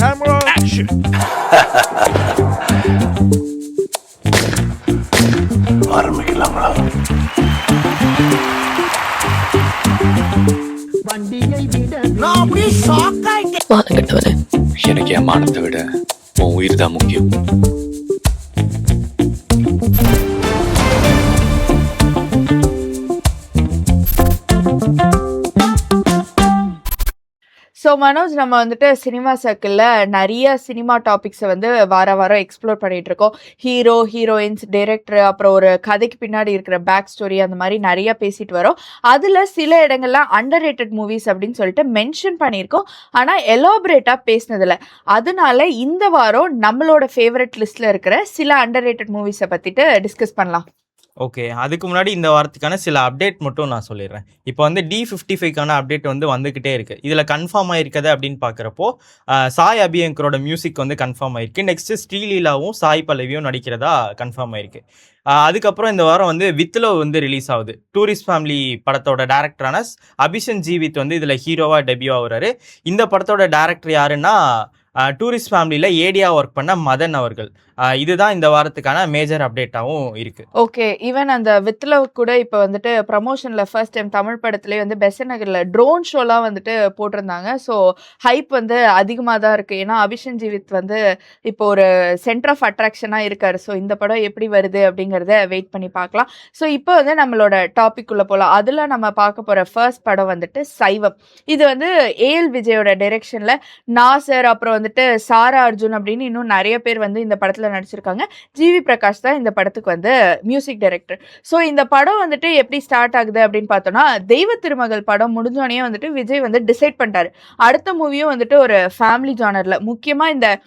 Camera, action. ஆரம்பிக்கலாங்களா? நான் அப்படியே ஷாக் ஆயிட்டேன். மானங்கட்டவனே, எனக்கு என் மானத்தை விட உன் உயிர் தான் முக்கியம். ஸோ மனோஜ், நம்ம வந்துட்டு சினிமா சர்க்கிளில் நிறைய சினிமா டாபிக்ஸை வந்து வாரம் எக்ஸ்ப்ளோர் பண்ணிட்டு இருக்கோம். ஹீரோ, ஹீரோயின்ஸ், டைரக்டர், அப்புறம் ஒரு கதைக்கு பின்னாடி இருக்கிற பேக் ஸ்டோரி, அந்த மாதிரி நிறைய பேசிட்டு வரோம். அதில் சில இடங்கள்லாம் அண்டர் ரேட்டட் மூவிஸ் அப்படின்னு சொல்லிட்டு மென்ஷன் பண்ணியிருக்கோம், ஆனால் எலாபரேட்டாக பேசினதில்ல. அதனால இந்த வாரம் நம்மளோட ஃபேவரட் லிஸ்ட்டில் இருக்கிற சில அண்டர் ரேட்டட் மூவிஸை பற்றிட்டு டிஸ்கஸ் பண்ணலாம். ஓகே, அதுக்கு முன்னாடி இந்த வாரத்துக்கான சில அப்டேட் மட்டும் நான் சொல்லிடுறேன். இப்போ வந்து D55க்கான அப்டேட் வந்து வந்துக்கிட்டே இருக்குது. இதில் கன்ஃபார்ம் ஆகிருக்குது அப்படின்னு பார்க்குறப்போ சாய் அபியங்கரோட மியூசிக் வந்து கன்ஃபார்ம் ஆகிருக்கு. நெக்ஸ்ட்டு ஸ்ரீலீலாவும் சாய் பல்லவியும் நடிக்கிறதா கன்ஃபார்ம் ஆகிருக்கு. அதுக்கப்புறம் இந்த வாரம் வந்து வித்லோ வந்து ரிலீஸ் ஆகுது. டூரிஸ்ட் ஃபேமிலி படத்தோட டேரக்டரான அபிஷன் ஜீவித் வந்து இதில் ஹீரோவாக டெபியூ ஆகுறாரு. இந்த படத்தோட டேரக்டர் யாருன்னா டூரிஸ்ட் ஃபேமிலியில் ஏடியா ஒர்க் பண்ண மதன் அவர்கள். இதுதான் இந்த வாரத்துக்கான மேஜர் அப்டேட்டாகவும் இருக்குது. ஓகே, ஈவன் அந்த வித்லவ் கூட இப்போ வந்துட்டு ப்ரமோஷனில் ஃபர்ஸ்ட் டைம் தமிழ் படத்துலேயே வந்து பெசன் நகரில் ட்ரோன் ஷோலாம் வந்துட்டு போட்டிருந்தாங்க. ஸோ ஹைப் வந்து அதிகமாக தான் இருக்குது. ஏன்னா அபிஷன் ஜீவித் வந்து இப்போ ஒரு சென்டர் ஆஃப் அட்ராக்ஷனாக இருக்கார். ஸோ இந்த படம் எப்படி வருது அப்படிங்கிறத வெயிட் பண்ணி பார்க்கலாம். ஸோ இப்போ வந்து நம்மளோட டாபிக் உள்ள போகலாம். அதில் நம்ம பார்க்க போகிற ஃபர்ஸ்ட் படம் வந்துட்டு சைவம். இது வந்து ஏஎல் விஜயோட டைரெக்ஷனில் நாசர், அப்புறம் வந்துட்டு சாரா அர்ஜுன் அப்படின்னு இன்னும் நிறைய பேர் வந்து இந்த படத்தில் நடிச்சிருக்காங்க. ஜிவி பிரகாஷ் தான் இந்த படத்துக்கு வந்து மியூசிக் டைரக்டர். ஸோ இந்த படம் வந்துட்டு எப்படி ஸ்டார்ட் ஆகுது அப்படின்னு பார்த்தோம்னா, தெய்வ திருமகள் படம் முடிஞ்சோடனே வந்துட்டு விஜய் வந்து டிசைட் பண்ணிட்டாரு, அடுத்த மூவியும் வந்துட்டு ஒரு ஃபேமிலி ஜானர்ல, முக்கியமா இந்த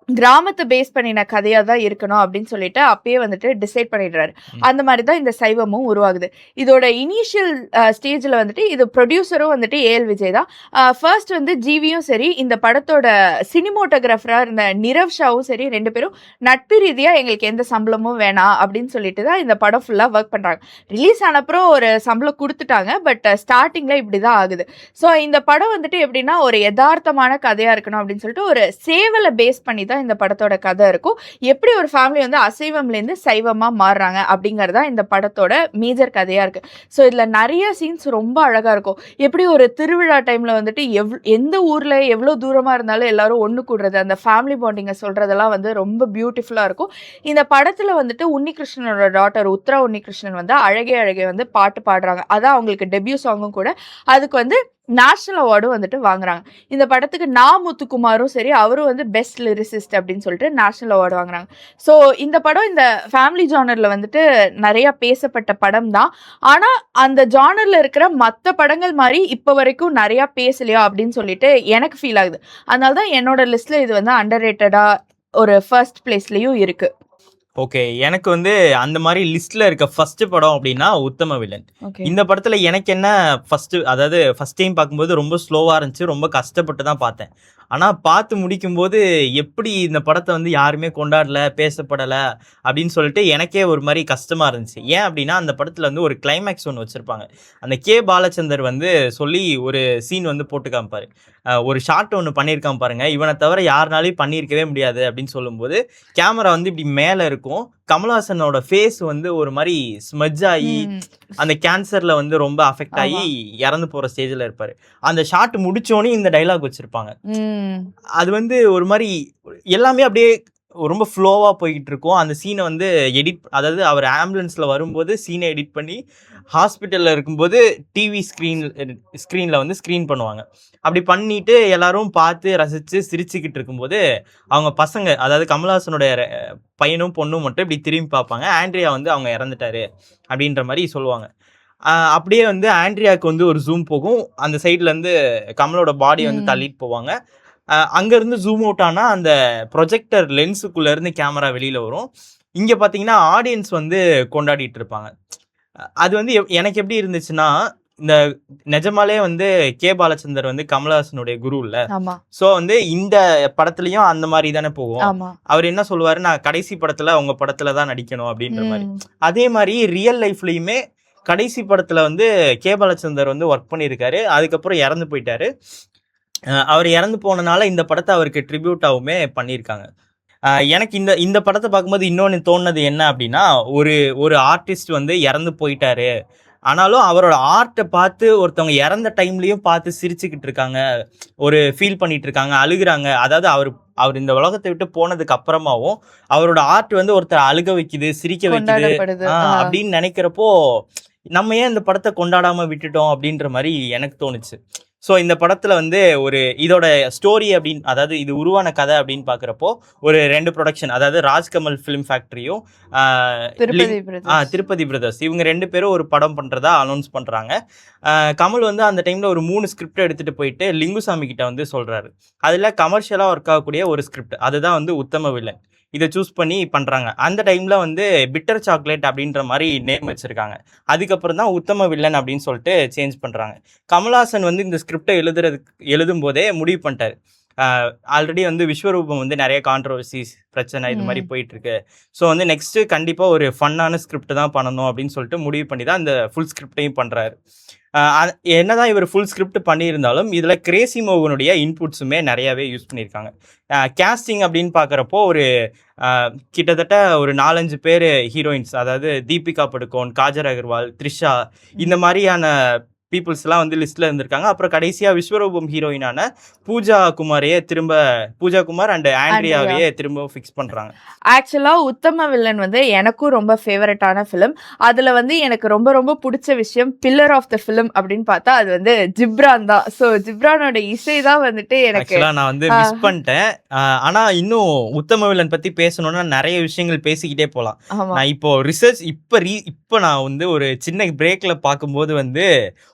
கிராமத்தை பேஸ் பண்ணின கதையாக தான் இருக்கணும் அப்படின்னு சொல்லிட்டு அப்பயே வந்துட்டு டிசைட் பண்ணிடுறாரு. அந்த மாதிரி தான் இந்த சைவமும் உருவாகுது. இதோட இனிஷியல் ஸ்டேஜில் வந்துட்டு இது ப்ரொடியூசரும் வந்துட்டு ஏஎல் விஜய் தான். ஃபர்ஸ்ட் வந்து ஜிவியும் சரி, இந்த படத்தோட சினிமோட்டோகிராஃபராக இருந்த நிரவ் ஷாவும் சரி, ரெண்டு பேரும் நட்பு ரீதியாக எங்களுக்கு எந்த சம்பளமும் வேணாம் அப்படின்னு சொல்லிட்டு தான் இந்த படம் ஃபுல்லாக ஒர்க் பண்ணுறாங்க. ரிலீஸ் ஆனப்புறம் ஒரு சம்பளம் கொடுத்துட்டாங்க, பட் ஸ்டார்டிங்கில் இப்படி தான் ஆகுது. ஸோ இந்த படம் வந்துட்டு எப்படின்னா ஒரு யதார்த்தமான கதையாக இருக்கணும் அப்படின்னு சொல்லிட்டு ஒரு சேவலை பேஸ் பண்ணி தான் இந்த படத்தோட கதை இருக்கும். எப்படி ஒரு ஃபேமிலி வந்து அசைவம்லேருந்து சைவமா மாறுறாங்க அப்படிங்கறதா இந்த படத்தோட மேஜர் கதையா இருக்கு. ஸோ இதுல நிறைய சீன்ஸ் ரொம்ப அழகா இருக்கும். எப்படி ஒரு திருவிழா டைம்ல வந்துட்டு எந்த ஊர்ல எவ்வளவு தூரமா இருந்தாலும் எல்லாரும் ஒண்ணு கூடுறது, அந்த ஃபேமிலி பாண்டிங்கை சொல்றதெல்லாம் வந்து ரொம்ப பியூட்டிஃபுல்லா இருக்கும். இந்த படத்துல வந்துட்டு உன்னிகிருஷ்ணனோட டாட்டர் உத்ரா உன்னிகிருஷ்ணன் வந்து அழகே அழகே வந்து பாட்டு பாடுறாங்க. அதான் அவங்களுக்கு டெபியூ சாங்கும் கூட. அதுக்கு வந்து நேஷனல் அவார்டும் வந்துட்டு வாங்குறாங்க. இந்த படத்துக்கு முத்துக்குமாரும் சரி, அவரும் வந்து பெஸ்ட் லிரிசிஸ்ட் அப்படின்னு சொல்லிட்டு நேஷனல் அவார்டு வாங்குறாங்க. ஸோ இந்த படம் இந்த ஃபேமிலி ஜானர்ல வந்துட்டு நிறைய பேசப்பட்ட படம் தான். ஆனா அந்த ஜானர்ல இருக்கிற மற்ற படங்கள் மாதிரி இப்போ வரைக்கும் நிறைய பேசலையா அப்படின்னு சொல்லிட்டு எனக்கு ஃபீல் ஆகுது. அதனால தான் என்னோட லிஸ்ட்ல இது வந்து அண்டர் ரேட்டடா ஒரு ஃபர்ஸ்ட் பிளேஸ்லயும் இருக்கு. ஓகே, எனக்கு வந்து அந்த மாதிரி லிஸ்ட்ல இருக்க ஃபர்ஸ்ட் படம் அப்படின்னா உத்தம வில்லன். இந்த படத்துல எனக்கு என்ன ஃபர்ஸ்ட் டைம் பார்க்கும்போது ரொம்ப ஸ்லோவா இருந்துச்சு, ரொம்ப கஷ்டப்பட்டு தான் பார்த்தேன். ஆனால் பார்த்து முடிக்கும்போது எப்படி இந்த படத்தை வந்து யாருமே கொண்டாடல, பேசப்படலை அப்படின்னு சொல்லிட்டு எனக்கே ஒரு மாதிரி கஷ்டமாக இருந்துச்சு. ஏன் அப்படின்னா அந்த படத்தில் வந்து ஒரு கிளைமேக்ஸ் ஒன்று வச்சுருப்பாங்க. அந்த கே பாலச்சந்தர் வந்து சொல்லி ஒரு சீன் வந்து போட்டு காமிப்பார். ஒரு ஷார்ட் ஒன்று பண்ணியிருக்கான் பாருங்க, இவனை தவிர யாருனாலையும் பண்ணியிருக்கவே முடியாது அப்படின்னு சொல்லும்போது கேமரா வந்து இப்படி மேலே இருக்கும். கமல்ஹாசனோட ஃபேஸ் வந்து ஒரு மாதிரி ஸ்மஜ் ஆகி அந்த கேன்சரில் வந்து ரொம்ப அஃபெக்ட் ஆகி இறந்து போகிற ஸ்டேஜில் இருப்பார். அந்த ஷார்ட் முடிச்சோன்னே இந்த டைலாக் வச்சுருப்பாங்க. அது வந்து ஒரு மாதிரி எல்லாமே அப்படியே ரொம்ப ஃப்ளோவாக போய்கிட்டு இருக்கும். அந்த சீனை வந்து அவர் ஆம்புலன்ஸில் வரும்போது சீனை எடிட் பண்ணி ஹாஸ்பிட்டலில் இருக்கும்போது டிவி ஸ்க்ரீனில் வந்து ஸ்க்ரீன் பண்ணுவாங்க. அப்படி பண்ணிட்டு எல்லாரும் பார்த்து ரசித்து சிரிச்சுக்கிட்டு இருக்கும்போது அவங்க பசங்க, அதாவது கமல்ஹாசனுடைய பையனும் பொண்ணும் மட்டும் இப்படி திரும்பி பார்ப்பாங்க. ஆண்ட்ரியா வந்து அவங்க இறந்துட்டாரு அப்படின்ற மாதிரி சொல்லுவாங்க. அப்படியே வந்து ஆண்ட்ரியாவுக்கு வந்து ஒரு ஜூம் போகும். அந்த சைட்லேருந்து கமலோட பாடியை வந்து தள்ளிட்டு போவாங்க. அங்கேருந்து ஜூம் அவுட் ஆனால் அந்த ப்ரொஜெக்டர் லென்ஸுக்குள்ளேருந்து கேமரா வெளியில் வரும். இங்கே பார்த்தீங்கன்னா ஆடியன்ஸ் வந்து கொண்டாடிட்டு இருப்பாங்க. அது வந்து எனக்கு எப்படி இருந்துச்சுன்னா, இந்த நிஜமாலே வந்து கே பாலச்சந்தர் வந்து கமல்ஹாசனுடைய குரு இல்ல. ஸோ வந்து இந்த படத்துலயும் அந்த மாதிரி தானே போகும். அவர் என்ன சொல்லுவாரு, நான் கடைசி படத்துல உங்க படத்துல தான் நடிக்கணும் அப்படின்ற மாதிரி. அதே மாதிரி ரியல் லைஃப்லயுமே கடைசி படத்துல வந்து கே பாலச்சந்தர் வந்து ஒர்க் பண்ணியிருக்காரு. அதுக்கப்புறம் இறந்து போயிட்டாரு. அவர் இறந்து போனனால இந்த படத்தை அவருக்கு ட்ரிபியூட்டாவுமே பண்ணியிருக்காங்க. எனக்கு இந்த படத்தை பார்க்கும்போது இன்னொன்று தோணுனது என்ன அப்படின்னா, ஒரு ஆர்டிஸ்ட் வந்து இறந்து போயிட்டாரு, ஆனாலும் அவரோட ஆர்ட்டை பார்த்து ஒருத்தவங்க இறந்த டைம்லயும் பார்த்து சிரிச்சுக்கிட்டு இருக்காங்க, ஒரு ஃபீல் பண்ணிட்டு இருக்காங்க, அழுகுறாங்க. அதாவது அவர் இந்த உலகத்தை விட்டு போனதுக்கு அப்புறமாவும் அவரோட ஆர்ட் வந்து ஒருத்தர் அழுக வைக்குது, சிரிக்க வைக்குது அப்படின்னு நினைக்கிறப்போ நம்ம ஏன் இந்த படத்தை கொண்டாடாம விட்டுட்டோம் அப்படின்ற மாதிரி எனக்கு தோணுச்சு. ஸோ இந்த படத்துல வந்து இதோட ஸ்டோரி அப்படின்னு, அதாவது இது உருவான கதை அப்படின்னு பாக்குறப்போ ஒரு 2 ப்ரொடக்ஷன், அதாவது ராஜ்கமல் ஃபிலிம் ஃபேக்டரியும் திருப்பதி பிரதர்ஸ், இவங்க 2 பேரும் ஒரு படம் பண்றதா அனௌன்ஸ் பண்றாங்க. கமல் வந்து அந்த டைம்ல ஒரு 3 ஸ்கிரிப்ட் எடுத்துட்டு போயிட்டு லிங்குசாமி கிட்ட வந்து சொல்றாரு. அதுல கமர்ஷியலா ஒர்க் ஆகக்கூடிய ஒரு ஸ்கிரிப்ட், அதுதான் வந்து உத்தம வில்லன். இதை சூஸ் பண்ணி பண்றாங்க. அந்த டைம்ல வந்து பிட்டர் சாக்லேட் அப்படின்ற மாதிரி நேம் வச்சிருக்காங்க. அதுக்கப்புறம் தான் உத்தம வில்லன் அப்படின்னு சொல்லிட்டு சேஞ்ச் பண்றாங்க. கமல்ஹாசன் வந்து இந்த ஸ்கிரிப்டை எழுதும் போதே முடிவு பண்ணிட்டாரு. ஆல்ரெடி வந்து விஸ்வரூபம் வந்து நிறைய கான்ட்ரவர்சிஸ் பிரச்சனை இது மாதிரி போயிட்டு இருக்கு. ஸோ வந்து நெக்ஸ்ட் கண்டிப்பா ஒரு ஃபன்னான ஸ்கிரிப்ட் தான் பண்ணணும் அப்படின்னு சொல்லிட்டு முடிவு பண்ணி தான் இந்த ஃபுல் ஸ்கிரிப்டையும் பண்றாரு. என்னதான் இவர் ஃபுல் ஸ்கிரிப்ட் பண்ணியிருந்தாலும் இதில் கிரேசி மோகனுடைய இன்புட்ஸுமே நிறையாவே யூஸ் பண்ணியிருக்காங்க. கேஸ்டிங் அப்படின்னு பார்க்குறப்போ கிட்டத்தட்ட ஒரு 4-5 பேர் ஹீரோயின்ஸ், அதாவது தீபிகா படுகோன், காஜல் அகர்வால், த்ரிஷா, இந்த மாதிரியான பீப்புள்ஸ்லாம் வந்து லிஸ்ட்ல இருந்திருக்காங்க. அப்புறம் கடைசியா விஸ்வரூபம் ஹீரோயினான பூஜா குமார் அண்ட் ஆண்ட்ரியாவையே திரும்ப ஃபிக்ஸ் பண்றாங்க. ஆக்சுவலா உத்தம வில்லன் வந்து எனக்கும் ரொம்ப ஃபேவரட்டான ஃபிலிம். அதுல வந்து எனக்கு ரொம்ப ரொம்ப பிடிச்ச விஷயம் பில்லர் ஆஃப் த ஃபிலிம் அப்படின்னு பார்த்தா அது வந்து ஜிப்ரான் தான். ஸோ ஜிப்ரானோட இசை தான் வந்துட்டு எனக்கு நான் வந்து மிஸ் பண்ணிட்டேன். ஆனா இன்னும் உத்தம வில்லன் பத்தி பேசணும்னா நிறைய விஷயங்கள் பேசிக்கிட்டே போகலாம். நான் இப்போ ரிசர்ச் இப்போ நான் வந்து ஒரு சின்ன பிரேக்ல பார்க்கும்போது வந்து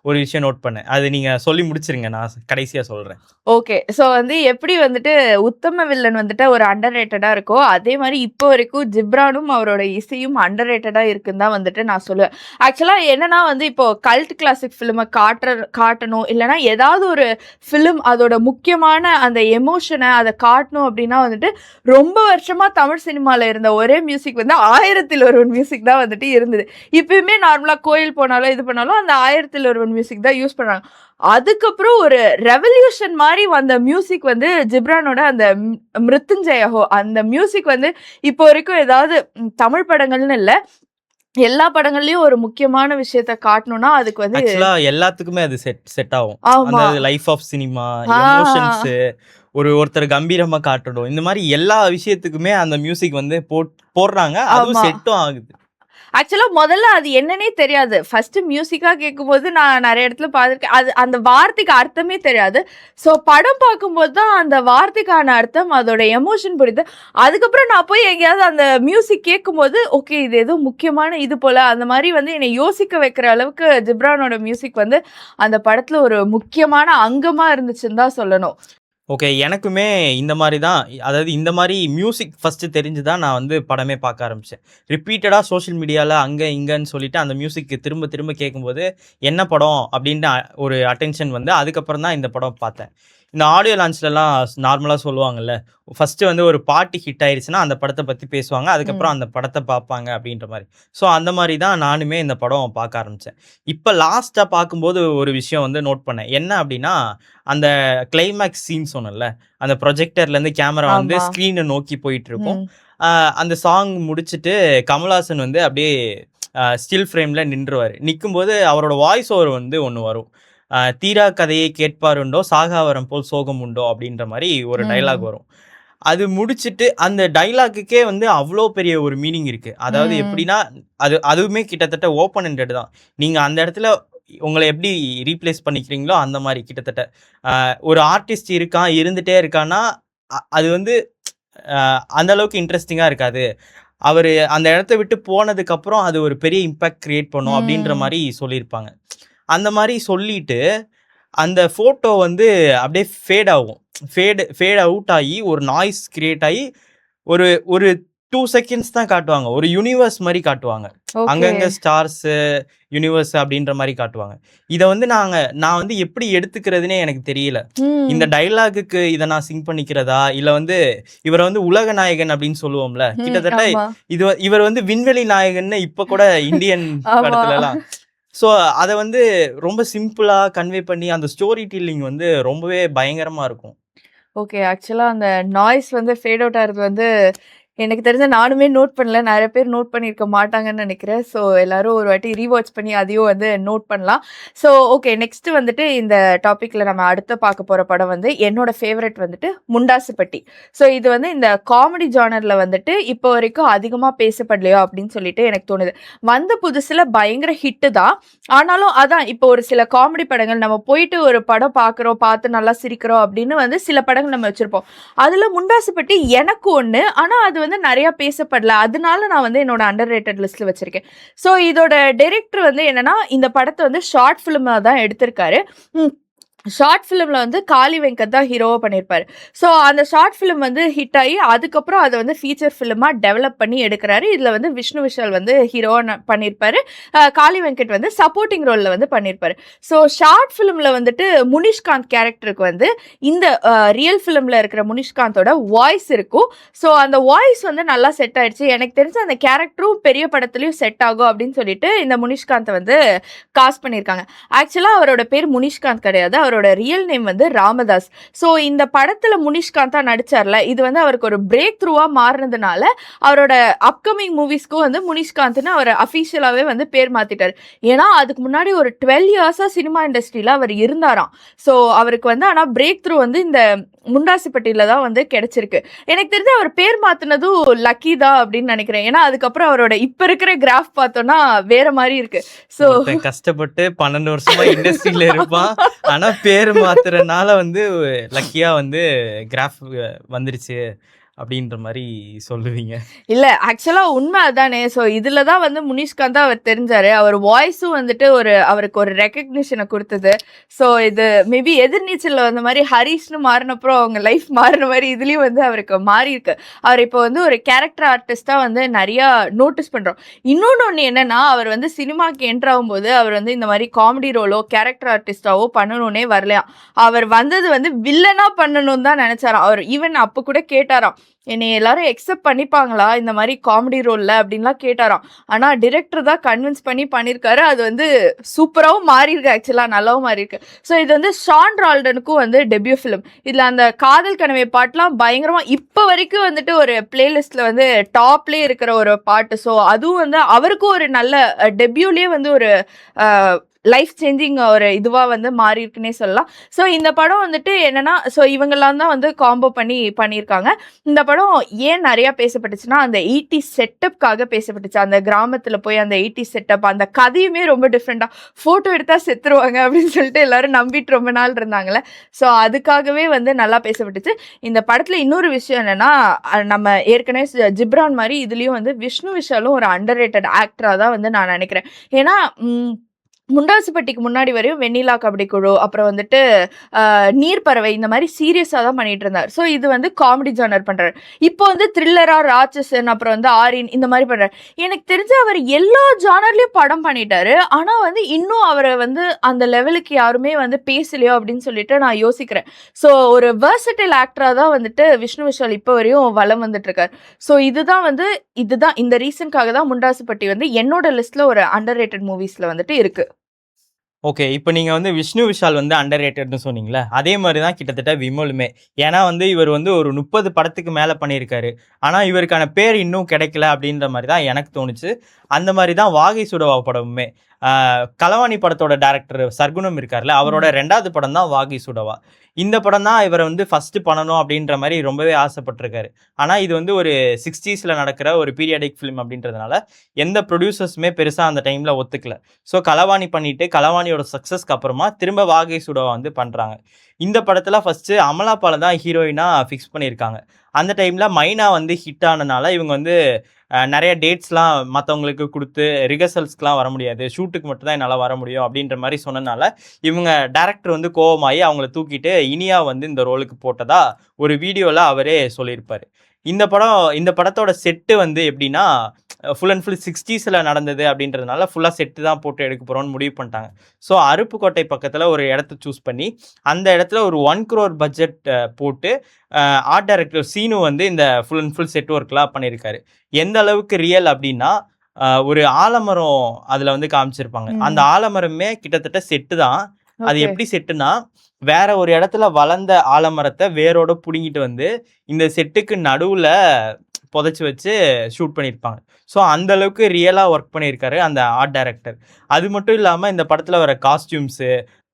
ஒரு விஷயம் நோட் பண்ணேன். அது நீங்க சொல்லி முடிச்சிருங்க, நான் கடைசியா சொல்றேன். ஓகே. ஸோ வந்து எப்படி வந்துட்டு உத்தம வில்லன் வந்துட்டு ஒரு அண்டர் ரேட்டடா இருக்கோ, அதே மாதிரி இப்போ வரைக்கும் ஜிப்ரானும் அவரோட இசையும் அண்டர் ரேட்டடா இருக்குன்னு தான் வந்துட்டு நான் சொல்லுவேன். ஆக்சுவலா என்னன்னா வந்து இப்போ கல்ட் கிளாசிக் ஃபிலிமை காட்டணும், இல்லைன்னா ஏதாவது ஒரு ஃபிலிம் அதோட முக்கியமான அந்த எமோஷனை அதை காட்டணும் அப்படின்னா வந்துட்டு ரொம்ப வருஷமா தமிழ் சினிமால இருந்த ஒரே மியூசிக் வந்து 1000 மியூசிக் தான் வந்துட்டு இருந்தது. இப்பயுமே நார்மலா கோயில் போனாலும் இது பண்ணாலும் அந்த 1000 மியூசிக் தான் யூஸ் பண்றாங்க. அதுக்கப்புறம் ஒரு ரெவல்யூஷன் மாதிரி வந்த மியூசிக் வந்து ஜிப்ரானோட அந்த மிருத்யுஞ்சயஹோ, அந்த மியூசிக் வந்து இப்போ வரைக்கும் ஏதாவது தமிழ் படங்கள்னு இல்ல எல்லா படங்கள்லயும் ஒரு முக்கியமான விஷயத்த காட்டணும்னா அதுக்கு வந்து எல்லாத்துக்குமே அது செட் ஆகும். அந்த லைஃப் ஆஃப் சினிமா, எமோஷன்ஸ், ஒருத்தர் கம்பீரமா காட்டணும், இந்த மாதிரி எல்லா விஷயத்துக்குமே அந்த மியூசிக் வந்து போடுறாங்க. அதுவும் செட்டும் ஆகுது. ஆக்சுவலா முதல்ல அது என்னன்னே தெரியாது. ஃபர்ஸ்ட் மியூசிக்கா கேட்கும்போது நான் நிறைய இடத்துல பார்த்துருக்கேன், அது அந்த வார்த்தைக்கு அர்த்தமே தெரியாது. ஸோ படம் பார்க்கும்போது தான் அந்த வார்த்தைக்கான அர்த்தம், அதோட எமோஷன் புரியுது. அதுக்கப்புறம் நான் போய் எங்கேயாவது அந்த மியூசிக் கேட்கும்போது ஓகே இது ஏதோ முக்கியமான இது போல அந்த மாதிரி வந்து என்னை யோசிக்க வைக்கிற அளவுக்கு ஜிப்ரானோட மியூசிக் வந்து அந்த படத்துல ஒரு முக்கியமான அங்கமா இருந்துச்சுன்னு தான் சொல்லணும். ஓகே, எனக்குமே இந்த மாதிரி தான், அதாவது இந்த மாதிரி மியூசிக் ஃபஸ்ட்டு தெரிஞ்சு தான் நான் வந்து படமே பார்க்க ஆரம்பித்தேன். ரிப்பீட்டடாக சோஷியல் மீடியாவில் அங்கே இங்கேன்னு சொல்லிட்டு அந்த மியூசிக் திரும்ப திரும்ப கேட்கும்போது என்ன படம் அப்படின்ட்டு ஒரு அட்டென்ஷன் வந்து அதுக்கப்புறம் தான் இந்த படம் பார்த்தேன். இந்த ஆடியோ லான்ச்லலாம் நார்மலாக சொல்லுவாங்கல்ல, ஃபஸ்ட்டு வந்து ஒரு பாட்டு ஹிட் ஆயிடுச்சுன்னா அந்த படத்தை பற்றி பேசுவாங்க, அதுக்கப்புறம் அந்த படத்தை பார்ப்பாங்க அப்படின்ற மாதிரி. ஸோ அந்த மாதிரி தான் நானுமே இந்த படம் பார்க்க ஆரம்பித்தேன். இப்போ லாஸ்ட்டாக பார்க்கும்போது ஒரு விஷயம் வந்து நோட் பண்ணேன். என்ன அப்படின்னா, அந்த கிளைமேக்ஸ் சீன் சொன்னல, அந்த ப்ரொஜெக்டர்லேருந்து கேமரா வந்து ஸ்க்ரீனை நோக்கி போயிட்டு இருக்கும். அந்த சாங் முடிச்சுட்டு கமல்ஹாசன் வந்து அப்படியே ஸ்டில் ஃப்ரேமில் நின்றுவார். நிற்கும்போது அவரோட வாய்ஸ் ஓவர் வந்து ஒன்று வரும். தீரா கதையை கேட்பாருண்டோ சாகாவரம் போல் சோகம் உண்டோ அப்படின்ற மாதிரி ஒரு டைலாக் வரும். அது முடிச்சுட்டு அந்த டைலாக்குக்கே வந்து அவ்வளோ பெரிய ஒரு மீனிங் இருக்கு. அதாவது எப்படின்னா அதுவுமே கிட்டத்தட்ட ஓப்பன் எண்டட் தான். நீங்க அந்த இடத்துல உங்களை எப்படி ரீப்ளேஸ் பண்ணிக்கிறீங்களோ அந்த மாதிரி கிட்டத்தட்ட ஒரு ஆர்டிஸ்ட் இருந்துட்டே இருக்கான்னா அது வந்து அந்த அளவுக்கு இன்ட்ரெஸ்டிங்கா இருக்காது. அவர் அந்த இடத்த விட்டு போனதுக்கு அப்புறம் அது ஒரு பெரிய இம்பாக்ட் கிரியேட் பண்ணும் அப்படின்ற மாதிரி சொல்லியிருப்பாங்க. அந்த மாதிரி சொல்லிட்டு அந்த ஃபோட்டோ வந்து அப்படியே ஃபேட் அவுட் ஆகி ஒரு நாய்ஸ் கிரியேட் ஆகி ஒரு 2 செகண்ட்ஸ் தான் காட்டுவாங்க. ஒரு யூனிவர்ஸ் மாதிரி காட்டுவாங்க, அங்கங்க ஸ்டார்ஸ் யூனிவர்ஸ் அப்படின்ற மாதிரி காட்டுவாங்க. இதை வந்து நான் வந்து எப்படி எடுத்துக்கிறதுனே எனக்கு தெரியல. இந்த டைலாகுக்கு இதை நான் சிங் பண்ணிக்கிறதா, இல்ல வந்து இவரை வந்து உலக நாயகன் அப்படின்னு சொல்லுவோம்ல, கிட்டத்தட்ட இவர் வந்து விண்வெளி நாயகன்னு இப்ப கூட இந்தியன் படத்துல எல்லாம் ஸோ அதை வந்து ரொம்ப சிம்பிளாக கன்வே பண்ணி அந்த ஸ்டோரி டெல்லிங் வந்து ரொம்பவே பயங்கரமாக இருக்கும். ஓகே. ஆக்சுவலா அந்த நாய்ஸ் வந்து ஃபேட் அவுட் ஆகுறது வந்து எனக்கு தெரிஞ்ச நானுமே நோட் பண்ணல. நிறைய பேர் நோட் பண்ணியிருக்க மாட்டாங்கன்னு நினைக்கிறேன். ஸோ எல்லாரும் ஒரு வாட்டி ரீவாட்ச் பண்ணி அதையும் வந்து நோட் பண்ணலாம். ஸோ ஓகே, நெக்ஸ்ட் வந்துட்டு இந்த டாபிக்ல நம்ம அடுத்து பார்க்க போற படம் வந்து என்னோட ஃபேவரட் வந்துட்டு முண்டாசுப்பட்டி. ஸோ இது வந்து இந்த காமெடி ஜானர்ல வந்துட்டு இப்போ வரைக்கும் அதிகமாக பேசப்படலையோ அப்படின்னு சொல்லிட்டு எனக்கு தோணுது. வந்த புதுசுல பயங்கர ஹிட்டு தான். ஆனாலும் அதான் இப்போ ஒரு சில காமெடி படங்கள் நம்ம போயிட்டு ஒரு படம் பார்க்குறோம், பார்த்து நல்லா சிரிக்கிறோம் அப்படின்னு வந்து சில படங்கள் நம்ம வச்சிருப்போம். அதுல முண்டாசுப்பட்டி எனக்கு ஒன்று. ஆனால் அது வந்து நிறைய பேசப்படல. அதனால நான் வந்து என்னோட அண்டர் ரேட்டட் லிஸ்ட்ல வச்சிருக்கேன். ஸோ இதோட டைரக்டர் வந்து என்னன்னா இந்த படத்தை வந்து ஷார்ட் ஃபிலிமா தான் எடுத்திருக்காரு. ஷார்ட் ஃபிலிமில் வந்து காளி வெங்கட் தான் ஹீரோவாக பண்ணியிருப்பார். ஸோ அந்த ஷார்ட் ஃபிலிம் வந்து ஹிட் ஆகி அதுக்கப்புறம் அதை வந்து ஃபீச்சர் ஃபிலிமாக டெவலப் பண்ணி எடுக்கிறாரு. இதில் வந்து விஷ்ணு விஷால் வந்து ஹீரோவாக பண்ணியிருப்பாரு. காளி வெங்கட் வந்து சப்போர்ட்டிங் ரோலில் வந்து பண்ணியிருப்பாரு. ஸோ ஷார்ட் ஃபிலிமில் வந்துட்டு முனிஷ்காந்த் கேரக்டருக்கு வந்து இந்த ரியல் ஃபிலிமில் இருக்கிற முனிஷ்காந்தோட வாய்ஸ் இருக்கும். ஸோ அந்த வாய்ஸ் வந்து நல்லா செட் ஆயிடுச்சு. எனக்கு தெரிஞ்ச அந்த கேரக்டரும் பெரிய படத்துலையும் செட் ஆகும் அப்படின்னு சொல்லிட்டு இந்த முனிஷ்காந்தை வந்து காஸ்ட் பண்ணியிருக்காங்க. ஆக்சுவலாக அவரோட பேர் முனிஷ்காந்த் கிடையாது. அவரோட ரியல் நேம் வந்து ராமதாஸ். ஸோ இந்த படத்துல முனிஷ்காந்தா நடிச்சார்ல, இது வந்து அவருக்கு ஒரு பிரேக் த்ரூவா மாறினதுனால அவரோட அப்கமிங் மூவிஸ்க்கும் வந்து முனிஷ்காந்த்னு அவர் அஃபீஷியலாவே வந்து பேர் மாத்திட்டாரு. ஏன்னா அதுக்கு முன்னாடி ஒரு 12 இயர்ஸா சினிமா இண்டஸ்ட்ரியில அவர் இருந்தாராம். ஸோ அவருக்கு வந்து ஆனா பிரேக் த்ரூ வந்து இந்த முண்டாசுப்பட்டியில தான் வந்து கிடைச்சிருக்கு. எனக்கு தெரிஞ்சு அவர் பேர் மாத்தினதும் லக்கி தான் அப்படின்னு நினைக்கிறேன். ஏன்னா அதுக்கப்புறம் அவரோட இப்ப இருக்கிற கிராஃப் பார்த்தோம்னா வேற மாதிரி இருக்கு. ஸோ கஷ்டப்பட்டு 12 வருஷமா இண்டஸ்ட்ரியில இருப்பான், ஆனா பேர் மாத்துறதுனால வந்து லக்கியா வந்து கிராஃப் வந்துருச்சு அப்படின்ற மாதிரி சொல்லுவீங்க? இல்ல, ஆக்சுவலா உண்மை அதானே. ஸோ இதுல தான் வந்து முனிஷ்காந்த் அவர் தெரிஞ்சாரு. அவர் வாய்ஸும் வந்துட்டு அவருக்கு ஒரு ரெக்கக்னிஷனை கொடுத்தது. ஸோ இது மேபி எதிர்நீச்சல்ல வந்த மாதிரி ஹரிஷ்னு மாறினப்புறம் அவங்க லைஃப் மாறின மாதிரி இதுலயும் வந்து அவருக்கு மாறி இருக்கு. அவர் இப்போ வந்து ஒரு கேரக்டர் ஆர்டிஸ்டா வந்து நிறைய நோட்டீஸ் பண்றோம். இன்னொன்னு ஒன்று என்னன்னா, அவர் வந்து சினிமாக்கு என்டர் ஆகும்போது அவர் வந்து இந்த மாதிரி காமெடி ரோலோ கேரக்டர் ஆர்டிஸ்டாவோ பண்ணணும்னே வரலையாம். அவர் வந்தது வந்து வில்லனா பண்ணணும்னு தான் நினைச்சாராம். அவர் ஈவன் அப்போ கூட கேட்டாராம், என்னை எல்லாரும் எக்ஸப்ட் பண்ணிப்பாங்களா இந்த மாதிரி காமெடி ரோல்ல அப்படின்லாம் கேட்டாராம். ஆனா டிரெக்டர் தான் கன்வின்ஸ் பண்ணி பண்ணியிருக்காரு. அது வந்து சூப்பராகவும் மாறி இருக்கு, ஆக்சுவலா நல்லாவும் மாறி இருக்கு. ஸோ இது வந்து ஷான் ரால்டனுக்கும் வந்து டெபியூ ஃபிலிம். இதுல அந்த காதல் கனவை பாட்டுலாம் பயங்கரமா இப்போ வரைக்கும் வந்துட்டு ஒரு பிளேலிஸ்ட்ல வந்து டாப்லேயே இருக்கிற ஒரு பாட்டு. ஸோ அதுவும் வந்து அவருக்கும் ஒரு நல்ல டெபியூலேயே வந்து ஒரு லைஃப் சேஞ்சிங் ஒரு இதுவாக வந்து மாறி இருக்குன்னே சொல்லலாம். ஸோ இந்த படம் வந்துட்டு என்னன்னா, ஸோ இவங்கெல்லாம் தான் வந்து காம்போ பண்ணியிருக்காங்க. இந்த படம் ஏன் நிறையா பேசப்பட்டுச்சுன்னா, அந்த 80s செட்டப்காக பேசப்பட்டுச்சு. அந்த கிராமத்தில் போய் அந்த 80s செட்டப், அந்த கதையுமே ரொம்ப டிஃப்ரெண்ட்டாக, ஃபோட்டோ எடுத்தால் செத்துருவாங்க அப்படின்னு சொல்லிட்டு எல்லாரும் நம்பிட்டு ரொம்ப நாள் இருந்தாங்களே. ஸோ அதுக்காகவே வந்து நல்லா பேசப்பட்டுச்சு. இந்த படத்தில் இன்னொரு விஷயம் என்னன்னா, நம்ம ஏற்கனவே ஜிப்ரான் மாதிரி இதுலேயும் வந்து விஷ்ணு விஷாலும் ஒரு அண்டர் ரேட்டட் ஆக்டராக தான் வந்து நான் நினைக்கிறேன். ஏன்னா முண்டாசுப்பட்டிக்கு முன்னாடி வரையும் வெண்ணிலா கபடி குழு, அப்புறம் வந்துட்டு நீர்ப்பறவை, இந்த மாதிரி சீரியஸாக தான் பண்ணிட்டு இருந்தார். ஸோ இது வந்து காமெடி ஜானர் பண்றாரு. இப்போ வந்து த்ரில்லரா ராட்சசன், அப்புறம் வந்து ஆரின், இந்த மாதிரி பண்றாரு. எனக்கு தெரிஞ்ச அவர் எல்லா ஜானர்லயும் படம் பண்ணிட்டாரு. ஆனா வந்து இன்னும் அவரை வந்து அந்த லெவலுக்கு யாருமே வந்து பேசலையோ அப்படின்னு சொல்லிட்டு நான் யோசிக்கிறேன். ஸோ ஒரு வெர்சடைல் ஆக்டரா தான் வந்துட்டு விஷ்ணு விஷால் இப்போ வரையும் வலம் வந்துட்டு இருக்காரு. ஸோ இதுதான் இந்த ரீசனுக்காக தான் முண்டாசுப்பட்டி வந்து என்னோட லிஸ்ட்ல ஒரு அண்டர் ரேட்டட் மூவிஸ்ல வந்துட்டு இருக்கு. ஓகே, இப்போ நீங்கள் வந்து விஷ்ணு விஷால் வந்து அண்டர் ரேட்டட்னு சொன்னீங்களே, அதே மாதிரி தான் கிட்டத்தட்ட விமலுமே. ஏன்னா வந்து இவர் வந்து ஒரு 30 படத்துக்கு மேலே பண்ணியிருக்காரு. ஆனால் இவருக்கான பேர் இன்னும் கிடைக்கல அப்படின்ற மாதிரி தான் எனக்கு தோணுச்சு. அந்த மாதிரி தான் வாகை சுடவா படமுமே. களவாணி படத்தோட டேரக்டர் சர்க்குணம் இருக்கார்ல, அவரோட 2வது படம் தான் வாகை சுடவா. இந்த படம் தான் இவரை வந்து ஃபஸ்ட்டு பண்ணணும் அப்படின்ற மாதிரி ரொம்பவே ஆசைப்பட்டிருக்காரு. ஆனால் இது வந்து ஒரு 60ஸ்ல நடக்கிற ஒரு பீரியாடிக் ஃபிலிம் அப்படின்றதுனால எந்த ப்ரொடியூசர்ஸுமே பெருசாக அந்த டைமில் ஒத்துக்கல. ஸோ களவாணி பண்ணிட்டு களவாணியோட சக்ஸஸ்க்கு அப்புறமா திரும்ப வாகை சுடவா வந்து பண்ணுறாங்க. இந்த படத்தில் ஃபஸ்ட்டு அமலாபாலை தான் ஹீரோயினாக ஃபிக்ஸ் பண்ணியிருக்காங்க. அந்த டைமில் மைனா வந்து ஹிட் ஆனதுனால இவங்க வந்து நிறைய டேட்ஸ்லாம் மற்றவங்களுக்கு கொடுத்து ரிஹர்சல்ஸ்க்குலாம் வர முடியாது, ஷூட்டுக்கு மட்டும் தான் என்னால் வர முடியும் அப்படின்ற மாதிரி சொன்னதுனால இவங்க டேரக்டர் வந்து கோவமாகி அவங்கள தூக்கிட்டு இனியா வந்து இந்த ரோலுக்கு போட்டதா ஒரு வீடியோவில் அவரே சொல்லியிருப்பார். இந்த படத்தோட செட்டு வந்து எப்படின்னா ஃபுல் அண்ட் ஃபுல் 60ஸ்ல நடந்தது அப்படின்றதுனால ஃபுல்லாக செட்டு தான் போட்டு எடுக்க போகிறோன்னு முடிவு பண்ணிட்டாங்க. ஸோ அருப்புக்கோட்டை பக்கத்தில் ஒரு இடத்த சூஸ் பண்ணி அந்த இடத்துல ஒரு 1 crore பட்ஜெட் போட்டு ஆர்ட் டைரக்டர் சீனு வந்து இந்த ஃபுல் அண்ட் ஃபுல் செட் ஒர்க்லாம் பண்ணியிருக்காரு. எந்த அளவுக்கு ரியல் அப்படின்னா, ஒரு ஆலமரம் அதுல வந்து காமிச்சிருப்பாங்க. அந்த ஆலமரமே கிட்டத்தட்ட செட்டு தான். அது எப்படி செட்டுனா, வேற ஒரு இடத்துல வளர்ந்த ஆலமரத்தை வேரோட புடுங்கிட்டு வந்து இந்த செட்டுக்கு நடுவுல புதைச்சி வச்சு ஷூட் பண்ணியிருப்பாங்க. ஸோ அந்த அளவுக்கு ரியலாக ஒர்க் பண்ணியிருக்காரு அந்த ஆர்ட் டைரக்டர். அது மட்டும் இல்லாமல் இந்த படத்தில் வர காஸ்டியூம்ஸு,